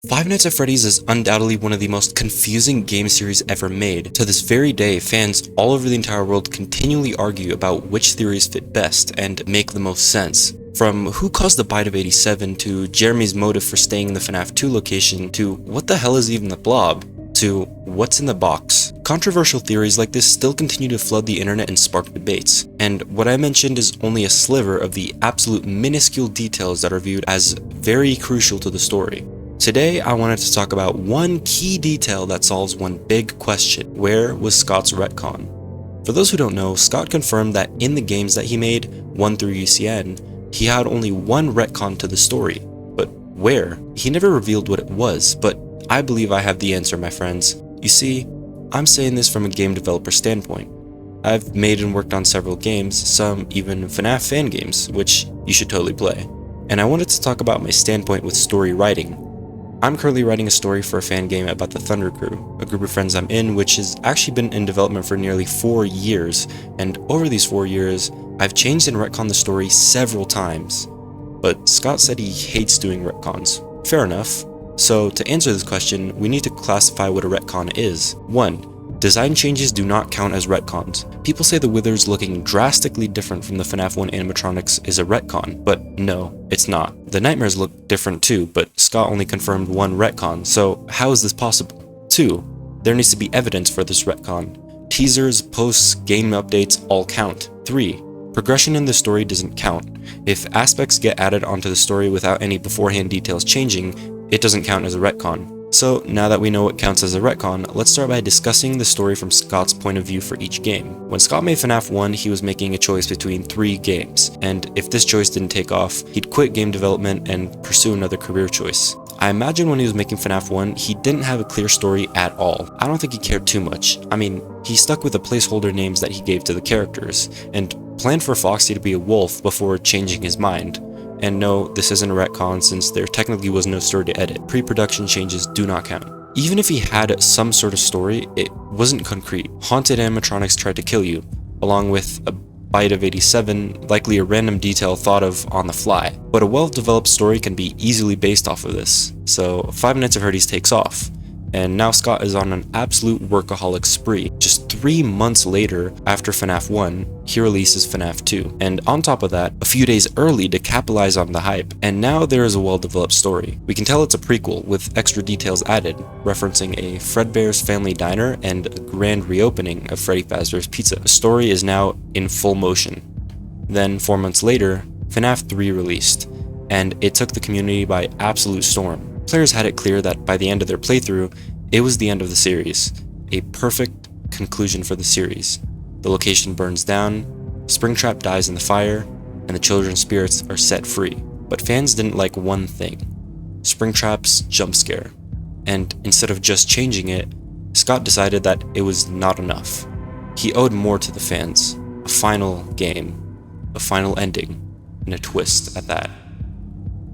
Five Nights at Freddy's is undoubtedly one of the most confusing game series ever made. To this very day, fans all over the entire world continually argue about which theories fit best and make the most sense. From who caused the bite of 87 to Jeremy's motive for staying in the FNaF 2 location to what the hell is even the blob to what's in the box. Controversial theories like this still continue to flood the internet and spark debates, and what I mentioned is only a sliver of the absolute minuscule details that are viewed as very crucial to the story. Today, I wanted to talk about one key detail that solves one big question: where was Scott's retcon? For those who don't know, Scott confirmed that in the games that he made, 1 through UCN, he had only one retcon to the story. But where? He never revealed what it was, but I believe I have the answer, my friends. You see, I'm saying this from a game developer standpoint. I've made and worked on several games, some even FNaF fan games, which you should totally play. And I wanted to talk about my standpoint with story writing. I'm currently writing a story for a fan game about the Thunder Crew, a group of friends I'm in, which has actually been in development for nearly 4 years, and over these 4 years, I've changed and retconned the story several times. But Scott said he hates doing retcons. Fair enough. So to answer this question, we need to classify what a retcon is. 1. Design changes do not count as retcons. People say the Withers looking drastically different from the FNaF 1 animatronics is a retcon, but no, it's not. The Nightmares look different too, but Scott only confirmed one retcon, so how is this possible? 2. There needs to be evidence for this retcon. Teasers, posts, game updates all count. 3. Progression in the story doesn't count. If aspects get added onto the story without any beforehand details changing, it doesn't count as a retcon. So now that we know what counts as a retcon, let's start by discussing the story from Scott's point of view for each game. When Scott made FNaF 1, he was making a choice between 3 games, and if this choice didn't take off, he'd quit game development and pursue another career choice. I imagine when he was making FNaF 1, he didn't have a clear story at all. I don't think he cared too much. I mean, he stuck with the placeholder names that he gave to the characters, and planned for Foxy to be a wolf before changing his mind. And no, this isn't a retcon since there technically was no story to edit. Pre-production changes do not count. Even if he had some sort of story, it wasn't concrete. Haunted animatronics tried to kill you, along with a bite of 87, likely a random detail thought of on the fly. But a well-developed story can be easily based off of this. So Five Nights at Freddy's takes off. And now Scott is on an absolute workaholic spree. Just 3 months later, after FNaF 1, he releases FNaF 2. And on top of that, a few days early to capitalize on the hype. And now there is a well-developed story. We can tell it's a prequel with extra details added, referencing a Fredbear's Family Diner and a grand reopening of Freddy Fazbear's Pizza. The story is now in full motion. Then 4 months later, FNaF 3 released, and it took the community by absolute storm. Players had it clear that by the end of their playthrough, it was the end of the series, a perfect conclusion for the series. The location burns down, Springtrap dies in the fire, and the children's spirits are set free. But fans didn't like one thing: Springtrap's jump scare. And instead of just changing it, Scott decided that it was not enough. He owed more to the fans, a final game, a final ending, and a twist at that.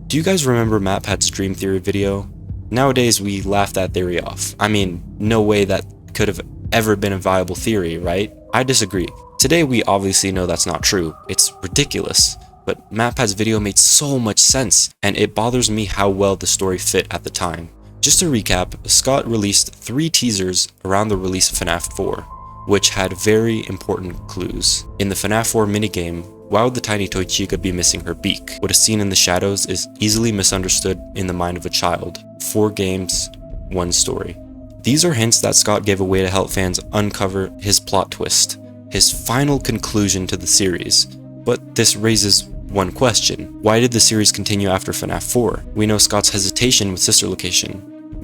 Do you guys remember MatPat's Dream Theory video? Nowadays, we laugh that theory off. I mean, no way that could have ever been a viable theory, right? I disagree. Today, we obviously know that's not true. It's ridiculous. But MatPat's video made so much sense, and it bothers me how well the story fit at the time. Just to recap, Scott released 3 teasers around the release of FNaF 4, which had very important clues. In the FNaF 4 minigame, why would the tiny toy Chica be missing her beak? What is seen in the shadows is easily misunderstood in the mind of a child. 4 games, 1 story. These are hints that Scott gave away to help fans uncover his plot twist, his final conclusion to the series. But this raises one question: why did the series continue after FNaF 4? We know Scott's hesitation with Sister Location.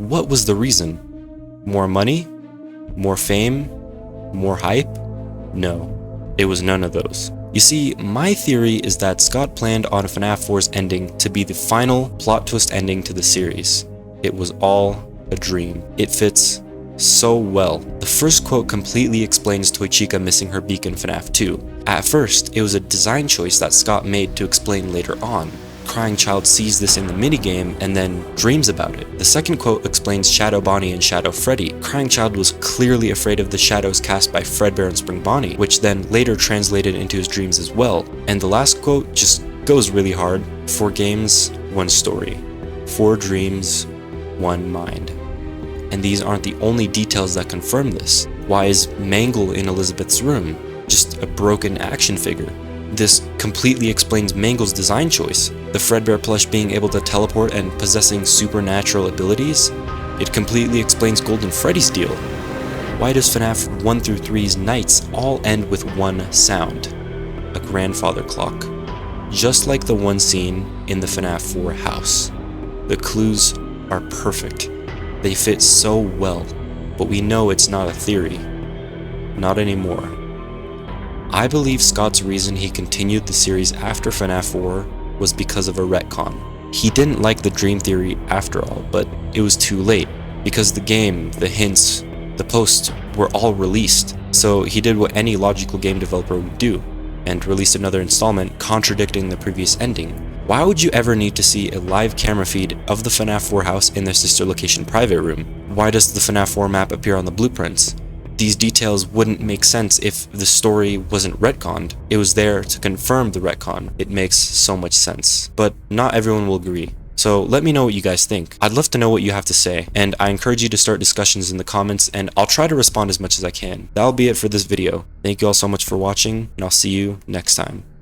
What was the reason? More money? More fame? More hype? No, it was none of those. You see, my theory is that Scott planned on FNaF 4's ending to be the final plot twist ending to the series. It was all a dream. It fits so well. The first quote completely explains Toy Chica missing her beak in FNaF 2. At first, it was a design choice that Scott made to explain later on. Crying Child sees this in the minigame and then dreams about it. The second quote explains Shadow Bonnie and Shadow Freddy. Crying Child was clearly afraid of the shadows cast by Fredbear and Spring Bonnie, which then later translated into his dreams as well. And the last quote just goes really hard: 4 games, 1 story. 4 dreams, one mind. And these aren't the only details that confirm this. Why is Mangle in Elizabeth's room just a broken action figure? This completely explains Mangle's design choice. The Fredbear plush being able to teleport and possessing supernatural abilities? It completely explains Golden Freddy's deal. Why does FNaF 1 through 3's nights all end with one sound? A grandfather clock. Just like the one scene in the FNaF 4 house. The clues are perfect. They fit so well, but we know it's not a theory. Not anymore. I believe Scott's reason he continued the series after FNaF 4 was because of a retcon. He didn't like the dream theory after all, but it was too late, because the game, the hints, the posts were all released, so he did what any logical game developer would do, and released another installment contradicting the previous ending. Why would you ever need to see a live camera feed of the FNaF 4 house in their sister location private room? Why does the FNaF 4 map appear on the blueprints? These details wouldn't make sense if the story wasn't retconned. It was there to confirm the retcon. It makes so much sense. But not everyone will agree. So let me know what you guys think. I'd love to know what you have to say, and I encourage you to start discussions in the comments, and I'll try to respond as much as I can. That'll be it for this video. Thank you all so much for watching, and I'll see you next time.